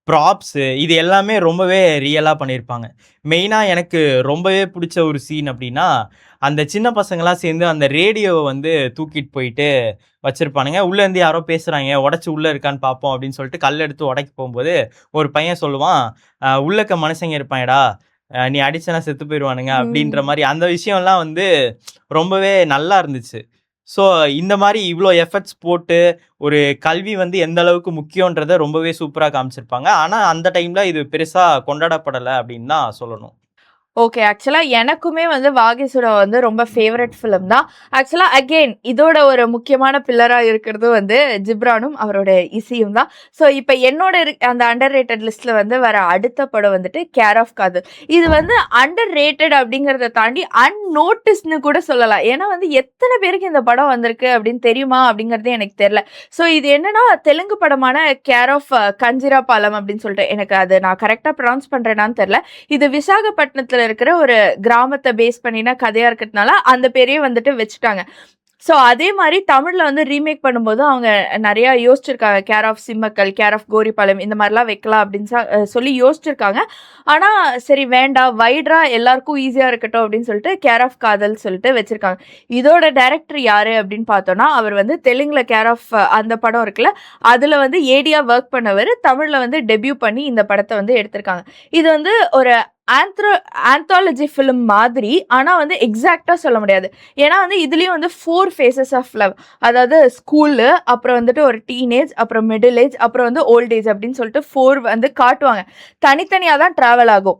ப்ராப்ஸு இது எல்லாமே ரொம்பவே ரியலாக பண்ணியிருப்பாங்க. மெயினாக எனக்கு ரொம்பவே பிடிச்ச ஒரு சீன் அப்படின்னா, அந்த சின்ன பசங்களாம் சேர்ந்து அந்த ரேடியோவை வந்து தூக்கிட்டு போயிட்டு வச்சுருப்பானுங்க. உள்ளேருந்து யாரோ பேசுகிறாங்க, உடச்சி உள்ளே இருக்கான்னு பார்ப்போம் அப்படின்னு சொல்லிட்டு கல் எடுத்து உடைக்க போகும்போது ஒரு பையன் சொல்லுவான், உள்ளக்க மனுஷங்க இருப்பாங்கடா, நீ அடிச்சனா செத்து போயிடுவானுங்க அப்படின்ற மாதிரி. அந்த விஷயம்லாம் வந்து ரொம்பவே நல்லா இருந்துச்சு. ஸோ இந்த மாதிரி இவ்வளோ எஃபர்ட்ஸ் போட்டு ஒரு கல்வி வந்து எந்த அளவுக்கு முக்கியன்றதை ரொம்பவே சூப்பராக காமிச்சிருப்பாங்க. ஆனால் அந்த டைமில் இது பெருசாக கொண்டாடப்படலை அப்படின்னு தான் சொல்லணும். ஓகே. ஆக்சுவலா எனக்குமே வந்து வாகீசுடா வந்து ரொம்ப ஃபேவரட் ஃபிலிம் தான். ஆக்சுவலா அகெயின் இதோட ஒரு முக்கியமான பில்லரா இருக்கிறது வந்து ஜிப்ரானும் அவரோட இசையும் தான். ஸோ இப்போ என்னோட அந்த அண்டர் ரேட்டட் லிஸ்ட்ல வந்து வர அடுத்த படம் வந்துட்டு கேர் ஆஃப் காதல். இது வந்து அண்டர் ரேட்டட் அப்படிங்கிறத தாண்டி அன்னோட்டிஸ்னு கூட சொல்லலாம். ஏன்னா வந்து எத்தனை பேருக்கு இந்த படம் வந்திருக்கு அப்படின்னு தெரியுமா அப்படிங்கிறதே எனக்கு தெரியல. ஸோ இது என்னன்னா தெலுங்கு படமான கேர் ஆஃப் கஞ்சிரா பாலம் அப்படின்னு சொல்லிட்டு, எனக்கு அது நான் கரெக்டாக ப்ரொனவுன்ஸ் பண்றேனான்னு தெரியல. இது விசாகப்பட்டினத்துல இருக்கிற ஒரு கிராமத்தை பேஸ் பண்ணின கதையா இருக்கிறதுனால அந்த பேரையே வந்துட்டு வச்சுட்டாங்க. ஸோ அதே மாதிரி தமிழ்ல வந்து ரீமேக் பண்ணும்போது அவங்க நிறைய யோசிச்சிருக்காங்க. Care of Simmakkal, care of Goripalayam இந்த மாதிரிலாம் வைக்கலாம் அப்படின்னு சொல்லி யோசிச்சிருக்காங்க. ஆனா சரி வேண்டாம், வைட்ரா எல்லாருக்கும் ஈஸியா இருக்கட்டும் அப்படின்னு சொல்லிட்டு கேர் ஆஃப் காதல் சொல்லிட்டு வச்சிருக்காங்க. இதோட டைரக்டர் யாரு அப்படின்னு பார்த்தோம்னா, அவர் வந்து தெலுங்குல கேர் ஆஃப் அந்த படம் இருக்குல்ல, அதுல வந்து ஏடியா ஒர்க் பண்ணவர், தமிழ்ல வந்து டெபியூ பண்ணி இந்த படத்தை வந்து எடுத்திருக்காங்க. இது வந்து ஒரு ஆந்தாலஜி ஃபிலிம் மாதிரி, ஆனால் வந்து எக்ஸாக்டாக சொல்ல முடியாது. ஏன்னா வந்து இதுலேயும் வந்து 4 phases ஆஃப் லவ், அதாவது ஸ்கூலு, அப்புறம் வந்துட்டு ஒரு டீனேஜ், அப்புறம் மிடில் ஏஜ், அப்புறம் வந்து ஓல்ட் ஏஜ் அப்படின்னு சொல்லிட்டு 4 வந்து காட்டுவாங்க. தனித்தனியாக தான் ட்ராவல் ஆகும்.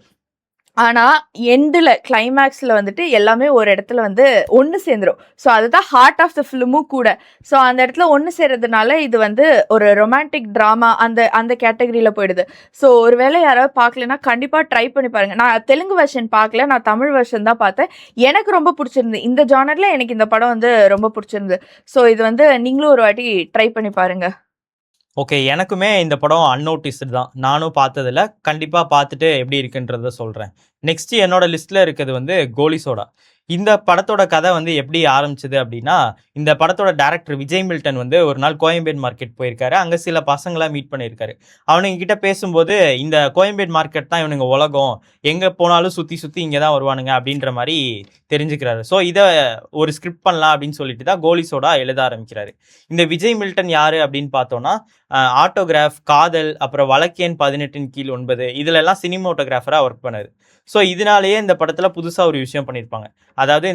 ஆனால் எண்டில் கிளைமேக்ஸில் வந்துட்டு எல்லாமே ஒரு இடத்துல வந்து ஒன்று சேர்ந்துடும். ஸோ அதுதான் ஹார்ட் ஆஃப் த ஃபிலிமும் கூட. ஸோ அந்த இடத்துல ஒன்று சேர்றதுனால இது வந்து ஒரு ரொமான்டிக் ட்ராமா அந்த கேட்டகரியில் போயிடுது. ஸோ ஒருவேளை யாராவது பார்க்கலன்னா கண்டிப்பாக ட்ரை பண்ணி பாருங்கள். நான் தெலுங்கு வெர்ஷன் பார்க்கல, நான் தமிழ் வெர்ஷன் தான் பார்த்தேன். எனக்கு ரொம்ப பிடிச்சிருந்து. இந்த ஜானரில் எனக்கு இந்த படம் வந்து ரொம்ப பிடிச்சிருந்து. ஸோ இது வந்து நீங்களும் ஒரு வாட்டி ட்ரை பண்ணி பாருங்கள். ஓகே, எனக்குமே இந்த படம் அன்னோட்டிஸ்டு தான். நானும் பார்த்ததில்ல. கண்டிப்பாக பார்த்துட்டு எப்படி இருக்குன்றத சொல்கிறேன். நெக்ஸ்ட் என்னோட லிஸ்ட்டில் இருக்கிறது வந்து கோலி சோடா. இந்த படத்தோட கதை வந்து எப்படி ஆரம்பிச்சது அப்படின்னா, இந்த படத்தோட டைரக்டர் விஜய் மில்டன் வந்து ஒரு நாள் கோயம்பேடு மார்க்கெட் போயிருக்காரு. அங்கே சில பசங்களாம் மீட் பண்ணியிருக்காரு. அவனுங்க கிட்ட பேசும்போது இந்த கோயம்பேடு மார்க்கெட் தான் இவனுங்க உலகம், எங்கே போனாலும் சுற்றி சுற்றி இங்கே தான் வருவானுங்க அப்படின்ற மாதிரி தெரிஞ்சுக்கிறாரு. ஸோ இதை ஒரு ஸ்கிரிப்ட் பண்ணலாம் அப்படின்னு சொல்லிட்டு தான் கோலி சோடா எழுத ஆரம்பிக்கிறாரு. இந்த விஜய் மில்டன் யார் அப்படின்னு பார்த்தோன்னா, ஆட்டோகிராஃப், காதல், அப்புறம் வழக்கேன் 18 கீழ் 9 இதுலெல்லாம் சினிமோட்டோகிராஃபராக ஒர்க் பண்ணாரு. ஸோ இதனாலேயே இந்த படத்தில் புதுசாக ஒரு விஷயம் பண்ணியிருப்பாங்க. அதாவது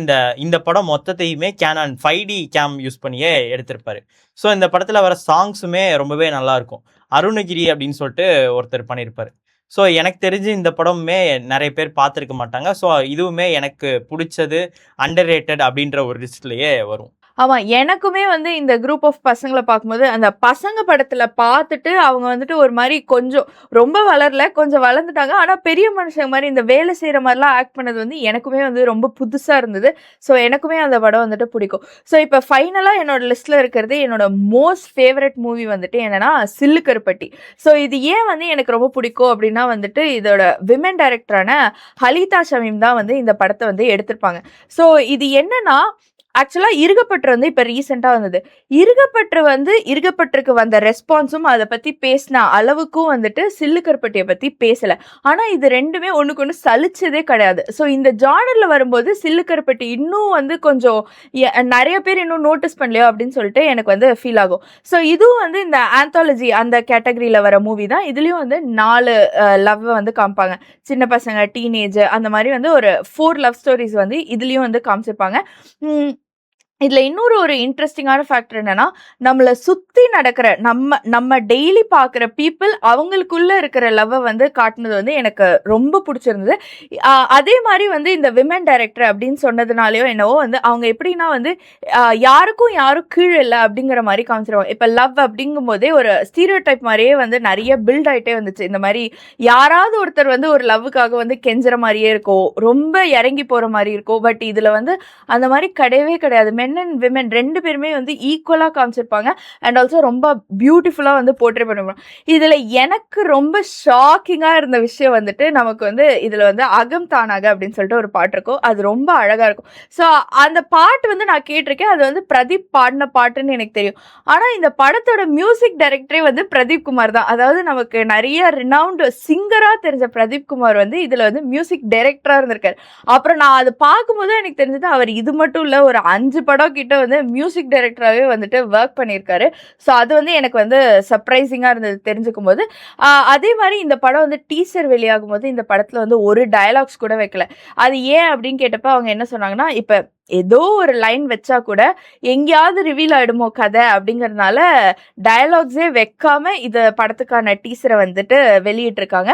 இந்த படம் மொத்தத்தையுமே கேனான் 5D கேம் யூஸ் பண்ணியே எடுத்திருப்பாரு. ஸோ இந்த படத்தில் வர சாங்ஸுமே ரொம்பவே நல்லாயிருக்கும். அருணகிரி அப்படின்னு சொல்லிட்டு ஒருத்தர் பண்ணியிருப்பார். ஸோ எனக்கு தெரிஞ்சு இந்த படமுமே நிறைய பேர் பார்த்துருக்க மாட்டாங்க. ஸோ இதுவுமே எனக்கு பிடிச்சது அண்டர் ரேட்டட் அப்படின்ற ஒரு லிஸ்ட்லேயே வரும். ஆமாம், எனக்குமே வந்து இந்த குரூப் ஆஃப் பசங்களை பார்க்கும்போது அந்த பசங்க படத்தில் பார்த்துட்டு அவங்க வந்துட்டு ஒரு மாதிரி கொஞ்சம் ரொம்ப வளரல, கொஞ்சம் வளர்ந்துட்டாங்க. ஆனால் பெரிய மனுஷங்க மாதிரி இந்த வேலை செய்கிற மாதிரிலாம் ஆக்ட் பண்ணது வந்து எனக்குமே வந்து ரொம்ப புதுசாக இருந்தது. ஸோ எனக்குமே அந்த படம் வந்துட்டு பிடிக்கும். ஸோ இப்போ ஃபைனலாக என்னோட லிஸ்ட்டில் இருக்கிறது என்னோட மோஸ்ட் ஃபேவரட் மூவி வந்துட்டு என்னென்னா சில்லு கருப்பட்டி. ஸோ இது ஏன் வந்து எனக்கு ரொம்ப பிடிக்கும் அப்படின்னா வந்துட்டு இதோட விமன் டைரக்டரான ஹலிதா ஷமீம் தான் வந்து இந்த படத்தை வந்து எடுத்திருப்பாங்க. ஸோ இது என்னன்னா ஆக்சுவலாக இருகப்பற்று வந்து இப்போ ரீசெண்டாக வந்தது. இருகப்பற்றுக்கு வந்த ரெஸ்பான்ஸும் அதை பற்றி பேசின அளவுக்கும் வந்துட்டு சில்லு கருப்பட்டியை பற்றி பேசலை. ஆனால் இது ரெண்டுமே ஒன்றுக்கு ஒன்று சலிச்சதே கிடையாது. ஸோ இந்த ஜானரில் வரும்போது சில்லு கருப்பட்டி இன்னும் வந்து கொஞ்சம் நிறைய பேர் இன்னும் நோட்டீஸ் பண்ணலையோ அப்படின்னு சொல்லிட்டு எனக்கு வந்து ஃபீல் ஆகும். ஸோ இதுவும் வந்து இந்த ஆந்தாலஜி அந்த கேட்டகரியில் வர மூவி தான். இதுலேயும் வந்து 4 லவ் வந்து காமிப்பாங்க. சின்ன பசங்க, டீனேஜ், அந்த மாதிரி வந்து ஒரு 4 லவ் ஸ்டோரிஸ் வந்து இதுலேயும் வந்து காமிச்சிருப்பாங்க. இதில் இன்னொரு ஒரு இன்ட்ரெஸ்டிங்கான ஃபேக்டர் என்னென்னா, நம்மளை சுற்றி நடக்கிற நம்ம டெய்லி பார்க்குற பீப்புள் அவங்களுக்குள்ளே இருக்கிற லவ்வை வந்து காட்டினது வந்து எனக்கு ரொம்ப பிடிச்சிருந்தது. அதே மாதிரி வந்து இந்த விமன் டைரக்டர் அப்படின்னு சொன்னதுனாலையோ என்னவோ வந்து அவங்க எப்படின்னா வந்து யாருக்கும் யாரும் கீழே இல்லை அப்படிங்கிற மாதிரி காமிச்சிருவாங்க. இப்போ லவ் அப்படிங்கும்போதே ஒரு ஸ்டீரியோ டைப் மாதிரியே வந்து நிறைய பில்ட் ஆகிட்டே வந்துச்சு. இந்த மாதிரி யாராவது ஒருத்தர் வந்து ஒரு லவ்வுக்காக வந்து கெஞ்சுற மாதிரியே இருக்கும், ரொம்ப இறங்கி போகிற மாதிரி இருக்கும். பட் இதில் வந்து அந்த மாதிரி கிடையவே கிடையாது. மென் அண்ட் விமன் 2 பேருமே வந்து ஈக்குவலா காமிச்சிருப்பாங்க. அண்ட் ஆல்சோ ரொம்ப பியூட்டிஃபுல்லா வந்து போர்ட்ரே பண்ணிருப்பாங்க. இதுல எனக்கு ரொம்ப ஷாக்கிங்கா இருந்த விஷயம் வந்துட்டு நமக்கு வந்து இதுல வந்து அகம் தானாக அப்படின்னு சொல்லிட்டு ஒரு பாட்டு இருக்கும். அது ரொம்ப அழகா இருக்கும். ஸோ அந்த பாட்டு வந்து நான் கேட்டிருக்கேன். அது வந்து பிரதீப் பாடின பாட்டுன்னு எனக்கு தெரியும். ஆனா இந்த படத்தோட மியூசிக் டைரக்டரே வந்து பிரதீப் குமார் தான். அதாவது நமக்கு நிறைய ரினவுண்ட் சிங்கரா தெரிஞ்ச பிரதீப் குமார் வந்து இதுல வந்து மியூசிக் டைரக்டரா இருந்திருக்காரு. அப்புறம் நான் அது பார்க்கும்போது எனக்கு தெரிஞ்சது அவர் இது மட்டும் இல்ல, ஒரு 5 படம் கிட்ட வந்து மியூசிக் டைரக்டராகவே வந்துட்டு ஒர்க் பண்ணியிருக்காரு. ஸோ அது வந்து எனக்கு வந்து சர்ப்ரைசிங்கா இருந்தது தெரிஞ்சுக்கும் போது. அதே மாதிரி இந்த படம் வந்து டீசர் வெளியாகும் போது இந்த படத்துல வந்து ஒரு டயலாக்ஸ் கூட வைக்கல. அது ஏன் அப்படின்னு கேட்டப்ப அவங்க என்ன சொன்னாங்கன்னா, இப்ப ஏதோ ஒரு லைன் வச்சா கூட எங்கேயாவது ரிவீல் ஆயிடுமோ கதை அப்படிங்கறதுனால டயலாக்ஸே வைக்காம இந்த படத்துக்கான டீசரை வந்துட்டு வெளியிட்டு இருக்காங்க.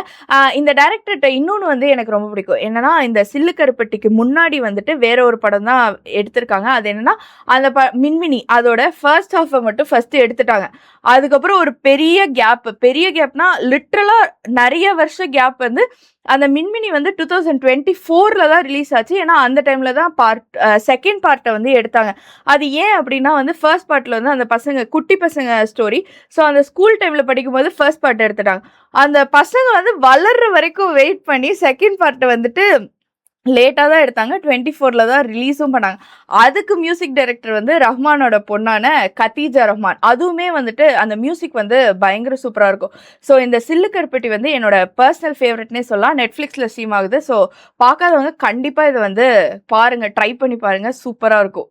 இந்த டைரக்டர்கிட்ட இன்னொன்று வந்து எனக்கு ரொம்ப பிடிக்கும். என்னன்னா இந்த சில்லு கருப்பட்டிக்கு முன்னாடி வந்துட்டு வேற ஒரு படம் தான் எடுத்திருக்காங்க. அது என்னன்னா அந்த மின்மினி அதோட ஃபர்ஸ்ட் ஹாஃபை மட்டும் ஃபர்ஸ்ட் எடுத்துட்டாங்க. அதுக்கப்புறம் ஒரு பெரிய கேப்னா லிட்ரலா நிறைய வருஷம் கேப் வந்து அந்த மின்மினி வந்து 2024ல தான் ரிலீஸ் ஆச்சு. ஏன்னா அந்த டைம்ல தான் செகண்ட் பார்ட்டை வந்து எடுத்தாங்க. அது ஏன் அப்படின்னா வந்து ஃபர்ஸ்ட் பார்ட்ல வந்து அந்த பசங்க குட்டி பசங்க ஸ்டோரி. ஸோ அந்த ஸ்கூல் டைம்ல படிக்கும்போது ஃபர்ஸ்ட் பார்ட் எடுத்துட்டாங்க. அந்த பசங்க வந்து வளர்ற வரைக்கும் வெயிட் பண்ணி செகண்ட் பார்ட்டை வந்துட்டு லேட்டாக தான் எடுத்தாங்க. 24ல தான் ரிலீஸும் பண்ணாங்க. அதுக்கு மியூசிக் டைரக்டர் வந்து ரஹ்மானோட பொண்ணான கத்தீஜா ரஹ்மான். அதுவுமே வந்துட்டு அந்த மியூசிக் வந்து பயங்கர சூப்பராக இருக்கும். ஸோ இந்த சில்லு கருப்பட்டி வந்து என்னோட பர்சனல் ஃபேவரட்னே சொல்லலாம். நெட்ஃப்ளிக்ஸில் ஸ்ட்ரீம் ஆகுது. ஸோ பார்க்காதவங்க கண்டிப்பாக இதை வந்து பாருங்க, ட்ரை பண்ணி பாருங்க, சூப்பராக இருக்கும்.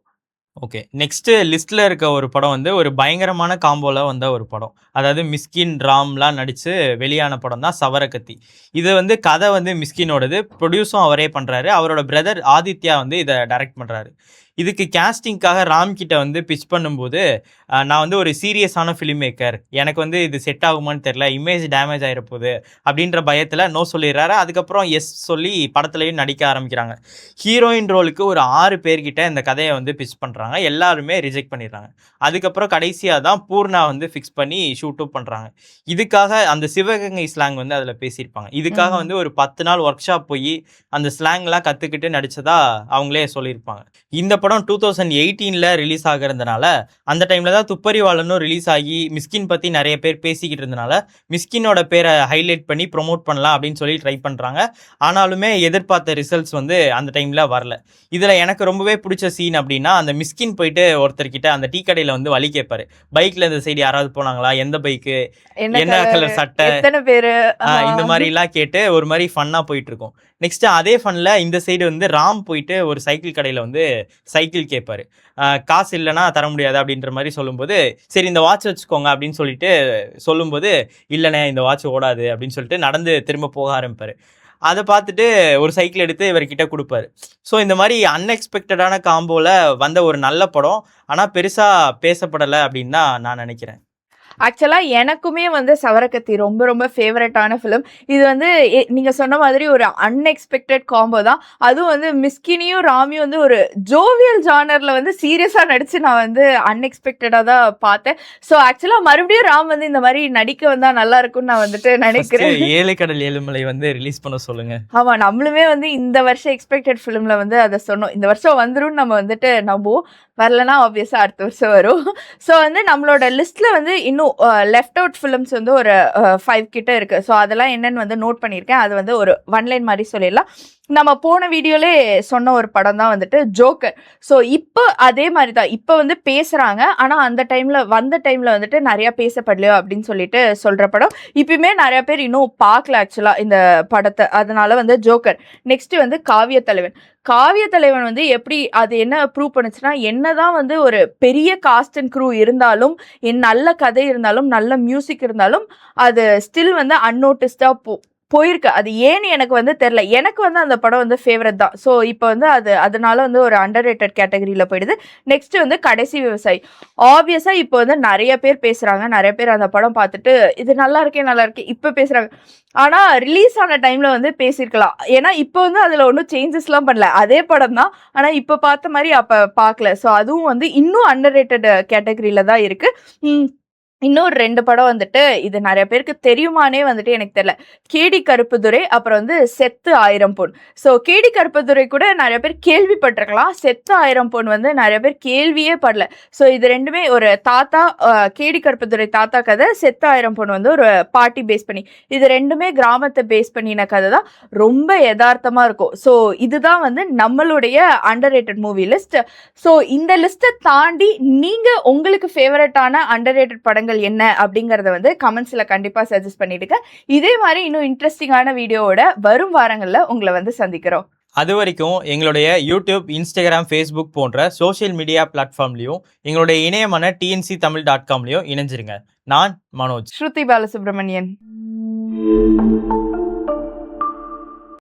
ஓகே, நெக்ஸ்ட் லிஸ்ட்ல இருக்க ஒரு படம் வந்து ஒரு பயங்கரமான காம்போல வந்த ஒரு படம். அதாவது மிஸ்கின் ராம்லாம் நடிச்சு வெளியான படம் தான் சவரக்கத்தி. இது வந்து கதை வந்து மிஸ்கினோடது, ப்ரொடியூஸும் அவரே பண்றாரு. அவரோட பிரதர் ஆதித்யா வந்து இதை டைரக்ட் பண்றாரு. இதுக்கு கேஸ்டிங்காக ராம் கிட்ட வந்து பிச் பண்ணும்போது நான் வந்து ஒரு சீரியஸான ஃபிலிம் மேக்கர், எனக்கு வந்து இது செட் ஆகுமான்னு தெரில, இமேஜ் டேமேஜ் ஆகிருப்போகுது அப்படின்ற பயத்தில் நோ சொல்லிடுறாரு. அதுக்கப்புறம் எஸ் சொல்லி படத்துலையும் நடிக்க ஆரம்பிக்கிறாங்க. ஹீரோயின் ரோலுக்கு ஒரு 6 பேர்கிட்ட இந்த கதையை வந்து பிச் பண்ணுறாங்க. எல்லாருமே ரிஜெக்ட் பண்ணிடுறாங்க. அதுக்கப்புறம் கடைசியாக தான் பூர்ணா வந்து ஃபிக்ஸ் பண்ணி ஷூட்டும் பண்ணுறாங்க. இதுக்காக அந்த சிவகங்கை ஸ்லாங் வந்து அதில் பேசியிருப்பாங்க. இதுக்காக வந்து ஒரு 10 நாள் ஒர்க் ஷாப் போய் அந்த ஸ்லாங்லாம் கற்றுக்கிட்டு நடித்ததா அவங்களே சொல்லியிருப்பாங்க. இந்த படம் 2018ல ரிலீஸ் ஆகிறதுனால அந்த டைம்ல தான் துப்பறிவாளனும் ரிலீஸ் ஆகி மிஸ்கின் பத்தி நிறைய பேர் பேசிக்கிட்டு இருந்தனால மிஸ்கினோட பேரை ஹைலைட் பண்ணி ப்ரொமோட் பண்ணலாம் அப்படின்னு சொல்லி ட்ரை பண்றாங்க. ஆனாலுமே எதிர்பார்த்த ரிசல்ட்ஸ் வந்து அந்த டைம்ல வரல. இதுல எனக்கு ரொம்பவே பிடிச்ச சீன் அப்படின்னா, அந்த மிஸ்கின் போயிட்டு ஒருத்தர்கிட்ட அந்த டீ கடையில வந்து வழி கேட்பாரு. பைக்ல இந்த சைடு யாராவது போனாங்களா, எந்த பைக்கு, என்ன கலர் சட்டை, எத்தனை பேரு, இந்த மாதிரி எல்லாம் கேட்டு ஒரு மாதிரி ஃபன்னா போயிட்டு இருக்கும். நெக்ஸ்ட் அதே ஃபன்ல இந்த சைடு வந்து ராம் போயிட்டு ஒரு சைக்கிள் கடையில வந்து சைக்கிள் கேட்பாரு. காசு இல்லைன்னா தர முடியாது அப்படின்ற மாதிரி சொல்லும்போது, சரி இந்த வாட்ச் வச்சுக்கோங்க அப்படின்னு சொல்லிட்டு சொல்லும்போது, இல்லைண்ணே இந்த வாட்ச் ஓடாது அப்படின்னு சொல்லிட்டு நடந்து திரும்ப போக ஆரம்பிப்பாரு. அதை பார்த்துட்டு ஒரு சைக்கிள் எடுத்து இவர்கிட்ட கொடுப்பாரு. ஸோ இந்த மாதிரி அன்எக்ஸ்பெக்டடான காம்போல வந்த ஒரு நல்ல படம், ஆனால் பெருசா பேசப்படலை அப்படின்னு தான் நான் நினைக்கிறேன். ஆக்சுவலா எனக்குமே வந்து சவரக்கத்தி ரொம்ப ரொம்ப ஃபேவரட்டான ஃபிலிம். இது வந்து நீங்க சொன்ன மாதிரி ஒரு அன்எக்ஸ்பெக்டட் காம்போ தான். அதுவும் வந்து மிஸ்கினியும் ராமியும் வந்து ஒரு ஜோவியல் ஜானர்ல வந்து சீரியஸா நடிச்சு நான் வந்து அன்எக்ஸ்பெக்டடா தான் பார்த்தேன். ஸோ ஆக்சுவலா மறுபடியும் ராம் வந்து இந்த மாதிரி நடிக்க வந்தா நல்லா இருக்கும்னு நான் வந்துட்டு நினைக்கிறேன். 7 கடல் 7 மலை வந்து ரிலீஸ் பண்ண சொல்லுங்க. ஆமா, நம்மளுமே வந்து இந்த வருஷம் எக்ஸ்பெக்டட் ஃபிலிம்ல வந்து அதை சொன்னோம். இந்த வருஷம் வந்துடும் நம்ம வந்துட்டு நம்புவோம். வரலன்னா ஆப்வியஸா அடுத்த வருஷம் வரும். ஸோ வந்து நம்மளோட லிஸ்ட்ல வந்து இன்னும் லெஃப்ட் அவுட் ஃபிலிம்ஸ் வந்து ஒரு 5 கிட்ட இருக்கு. ஸோ அதெல்லாம் என்னன்னு வந்து நோட் பண்ணியிருக்கேன். அது வந்து ஒரு ஒன்லைன் மாதிரி சொல்லிடலாம். நம்ம போன வீடியோலே சொன்ன ஒரு படம் தான் வந்துட்டு ஜோக்கர். ஸோ இப்போ அதே மாதிரி தான் இப்போ வந்து பேசுறாங்க. ஆனால் அந்த வந்த டைம்ல வந்துட்டு நிறைய பேசப்படலையோ அப்படின்னு சொல்லிட்டு சொல்ற படம். இப்பயுமே நிறைய பேர் இன்னும் பார்க்கல ஆக்சுவலா இந்த படத்தை. அதனால வந்து ஜோக்கர். நெக்ஸ்ட் வந்து காவிய தலைவன் வந்து எப்படி அது என்ன ப்ரூவ் பண்ணுச்சுன்னா, என்னதான் வந்து ஒரு பெரிய காஸ்ட் அண்ட் க்ரூ இருந்தாலும், நல்ல கதை இருந்தாலும், நல்ல மியூசிக் இருந்தாலும், அது ஸ்டில் வந்து அன்னோட்டிஸ்டா போயிருக்கு. அது ஏன்னு எனக்கு வந்து தெரியல. எனக்கு வந்து அந்த படம் வந்து ஃபேவரட் தான். ஸோ இப்போ வந்து அதனால வந்து ஒரு அண்டர் ரேட்டட் கேட்டகரியில் போயிடுது. நெக்ஸ்ட் வந்து கடைசி விவசாயி. ஆப்வியஸா இப்போ வந்து நிறைய பேர் பேசுறாங்க. நிறைய பேர் அந்த படம் பார்த்துட்டு இது நல்லா இருக்கே இப்போ பேசுறாங்க. ஆனா ரிலீஸ் ஆன டைம்ல வந்து பேசியிருக்கலாம். ஏன்னா இப்போ வந்து அதுல ஒன்றும் சேஞ்சஸ்லாம் பண்ணல, அதே படம் தான். ஆனா இப்போ பார்த்த மாதிரி அப்ப பார்க்கல. ஸோ அதுவும் வந்து இன்னும் அண்டர் ரேட்டட் கேட்டகரியில தான் இருக்கு. இன்னொரு 2 படம் வந்துட்டு இது நிறைய பேருக்கு தெரியுமானே வந்துட்டு எனக்கு தெரியல. கேடி கருப்புதுரை அப்புறம் வந்து செத்து 1000 பொன். ஸோ கேடி கருப்புதுரை கூட நிறைய பேர் கேள்விப்பட்டிருக்கலாம். செத்து 1000 பொன் வந்து நிறைய பேர் கேள்வியே படல. ஸோ இது 2மே ஒரு தாத்தா கேடி கருப்புதுரை தாத்தா கதை, செத்து 1000 பொன் வந்து ஒரு பாட்டி பேஸ் பண்ணி. இது 2மே கிராமத்தை பேஸ் பண்ணின கதை தான். ரொம்ப யதார்த்தமா இருக்கும். ஸோ இதுதான் வந்து நம்மளுடைய அண்டர்ரேட்டட் மூவி லிஸ்ட். ஸோ இந்த லிஸ்ட்டை தாண்டி நீங்க உங்களுக்கு ஃபேவரட்டான அண்டர்ரேட்டட் படங்கள் என்ன அப்படிங்கறத வந்து கமெண்ட்ஸ்ல கண்டிப்பா சஜஸ்ட் பண்ணிடுங்க. இதே மாதிரி இன்னும் இன்ட்ரெஸ்டிங்கான வீடியோவோட வரும் வாரங்கள்ல உங்களை வந்து சந்திக்கிறோம். அது வரைக்கும் எங்களுடைய யூடியூப், இன்ஸ்டாகிராம், ஃபேஸ்புக் போன்ற சோஷியல் மீடியா பிளாட்ஃபார்ம்லையும் எங்களுடைய இணையமான tnctamil.comலையும் இணைஞ்சிருங்க. நான் மனோஜ். ஸ்ருதி பாலசுப்ரமணியன்.